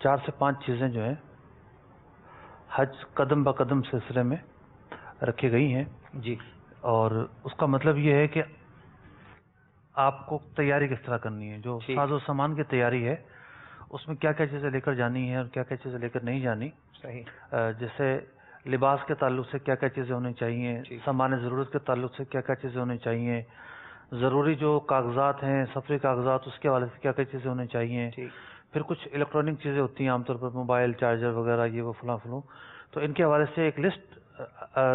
4 سے 5 چیزیں جو ہیں حج قدم بہ قدم سلسلے میں رکھی گئی ہیں جی، اور اس کا مطلب یہ ہے کہ آپ کو تیاری کس طرح کرنی ہے، جو ساز و سامان کی تیاری ہے اس میں کیا کیا چیزیں لے کر جانی ہے اور کیا کیا چیزیں لے کر نہیں جانی. صحیح. جیسے لباس کے تعلق سے کیا کیا چیزیں ہونی چاہیے، سامان ضرورت کے تعلق سے کیا کیا چیزیں ہونی چاہیے، ضروری جو کاغذات ہیں سفری کاغذات اس کے حوالے سے کیا کیا چیزیں ہونی چاہیے، پھر کچھ الیکٹرانک چیزیں ہوتی ہیں عام طور پر موبائل چارجر وغیرہ یہ وہ فلاں فلوں. تو ان کے حوالے سے ایک لسٹ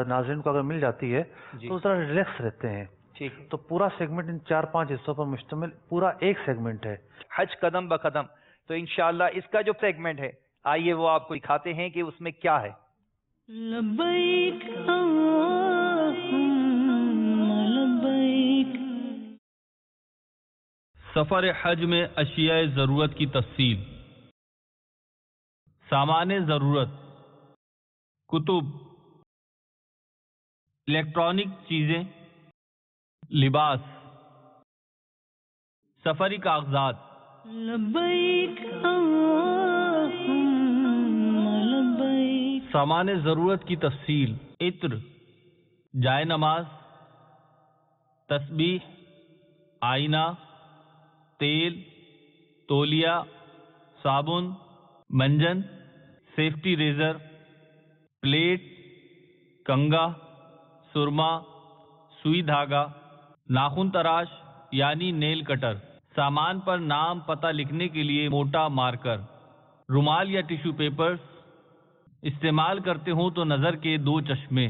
ناظرین کو اگر مل جاتی ہے تو ذرا ریلیکس رہتے ہیں. تو پورا سیگمنٹ ان 4-5 حصوں پر مشتمل پورا ایک سیگمنٹ ہے حج قدم بہ قدم. تو انشاءاللہ اس کا جو سیگمنٹ ہے آئیے وہ آپ کو دکھاتے ہیں کہ اس میں کیا ہے. لبیک اللہم لبیک. سفر حج میں اشیاء ضرورت کی تفصیل. سامان ضرورت: کتب، الیکٹرانک چیزیں، لباس، سفری کاغذات. لبیک اللہم لبیک. سامان ضرورت کی تفصیل: عطر، جائے نماز، تسبیح، آئینہ، تیل، تولیہ، صابن، منجن، سیفٹی ریزر، پلیٹ، کنگا، سرما، سوئی دھاگا، ناخن تراش یعنی نیل کٹر، سامان پر نام پتہ لکھنے کے لیے موٹا مارکر، رومال یا ٹیشو پیپرز، استعمال کرتے ہوں تو نظر کے 2 چشمے.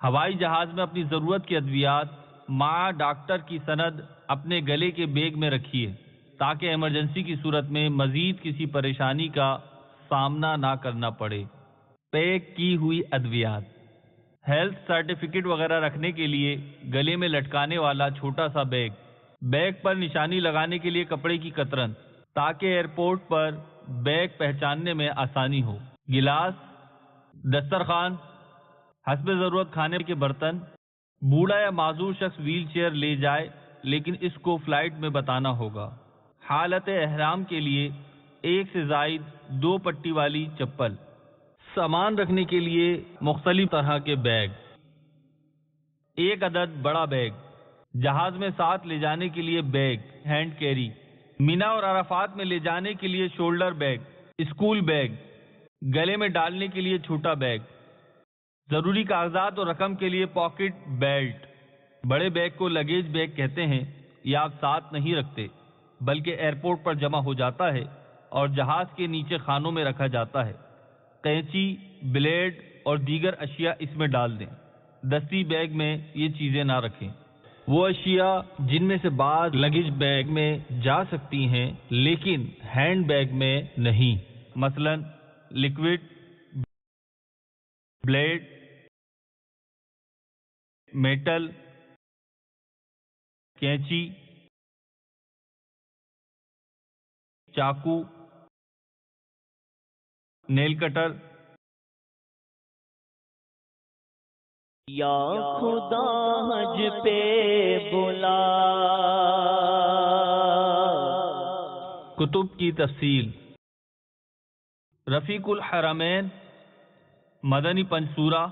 ہوائی جہاز میں اپنی ضرورت کی ادویات مع ڈاکٹر کی سند اپنے گلے کے بیگ میں رکھیے تاکہ ایمرجنسی کی صورت میں مزید کسی پریشانی کا سامنا نہ کرنا پڑے. پیک کی ہوئی ادویات: ہیلتھ سرٹیفکیٹ وغیرہ رکھنے کے لیے گلے میں لٹکانے والا چھوٹا سا بیگ، بیگ پر نشانی لگانے کے لیے کپڑے کی کترن تاکہ ایئرپورٹ پر بیگ پہچاننے میں آسانی ہو، گلاس، دسترخوان، حسب ضرورت کھانے کے برتن. بوڑھا یا معذور شخص ویل چیئر لے جائے لیکن اس کو فلائٹ میں بتانا ہوگا. حالت احرام کے لیے 1 سے زائد 2 پٹی والی چپل. سامان رکھنے کے لیے مختلف طرح کے بیگ. 1 عدد بڑا بیگ. جہاز میں ساتھ لے جانے کے لیے بیگ ہینڈ کیری. مینا اور عرفات میں لے جانے کے لیے شولڈر بیگ. School bag. گلے میں ڈالنے کے لیے چھوٹا بیگ. ضروری کاغذات اور رقم کے لیے پاکٹ بیلٹ. بڑے بیگ کو لگیج بیگ کہتے ہیں. یہ آپ ساتھ نہیں رکھتے بلکہ ایئرپورٹ پر جمع ہو جاتا ہے اور جہاز کے نیچے خانوں میں رکھا جاتا ہے. قینچی، بلیڈ اور دیگر اشیاء اس میں ڈال دیں. دستی بیگ میں یہ چیزیں نہ رکھیں. وہ اشیاء جن میں سے بعض لگیج بیگ میں جا سکتی ہیں لیکن ہینڈ بیگ میں نہیں، مثلا لکوڈ، بلیڈ، میٹل، کینچی، چاقو، نیل کٹر. یا خدا حج پہ بلا. کتب کی تفصیل: رفیق الحرمین، مدنی پنسورہ،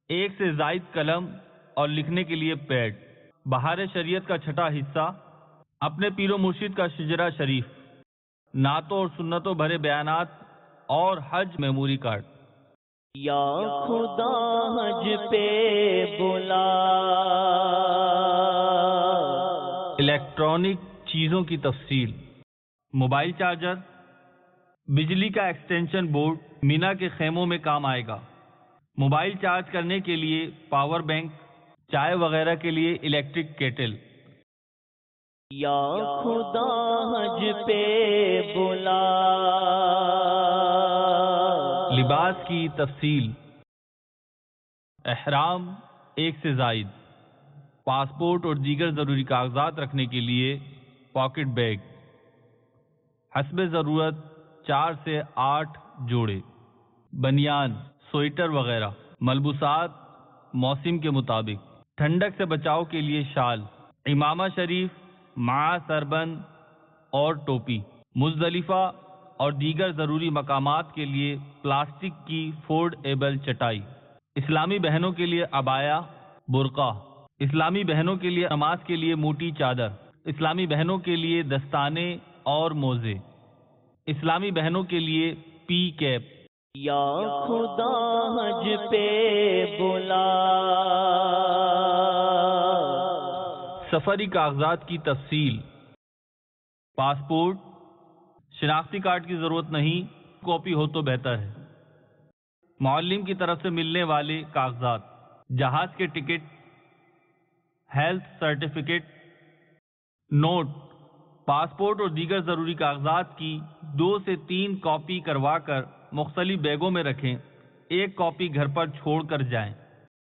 1 سے زائد قلم اور لکھنے کے لیے پیڈ. بہار شریعت کا چھٹا حصہ، اپنے پیر و مرشد کا شجرہ شریف، نعتوں اور سنتوں بھرے بیانات اور حج میموری کارڈ. یا خدا حج پہ بلا. الیکٹرانک چیزوں کی تفصیل: موبائل چارجر، بجلی کا ایکسٹینشن بورڈ مینا کے خیموں میں کام آئے گا. موبائل چارج کرنے کے لیے پاور بینک، چائے وغیرہ کے لیے الیکٹرک کیٹل. یا خدا حج پہ بلا. لباس کی تفصیل: احرام 1 سے زائد، پاسپورٹ اور دیگر ضروری کاغذات رکھنے کے لیے پاکٹ بیگ، حسب ضرورت 4 سے 8 جوڑے. بنیان، سویٹر وغیرہ. ملبوسات موسم کے مطابق، ٹھنڈک سے بچاؤ کے لیے شال، امامہ شریف مع سربند اور ٹوپی. مزدلفہ اور دیگر ضروری مقامات کے لیے پلاسٹک کی فولڈیبل چٹائی، اسلامی بہنوں کے لیے عبایا، برقع، اسلامی بہنوں کے لیے نماز کے لیے موٹی چادر، اسلامی بہنوں کے لیے دستانے اور موزے، اسلامی بہنوں کے لیے پی کیپ۔ یا خدا حج پہ بلا، سفری کاغذات کی تفصیل، پاسپورٹ، شناختی کارڈ کی ضرورت نہیں، کاپی ہو تو بہتر ہے، معلم کی طرف سے ملنے والے کاغذات، جہاز کے ticket, health certificate, note, passport اور دیگر ضروری کاغذات کی 2 سے 3 کاپی کروا کر مختلف بیگوں میں رکھیں، ایک کاپی گھر پر چھوڑ کر جائیں۔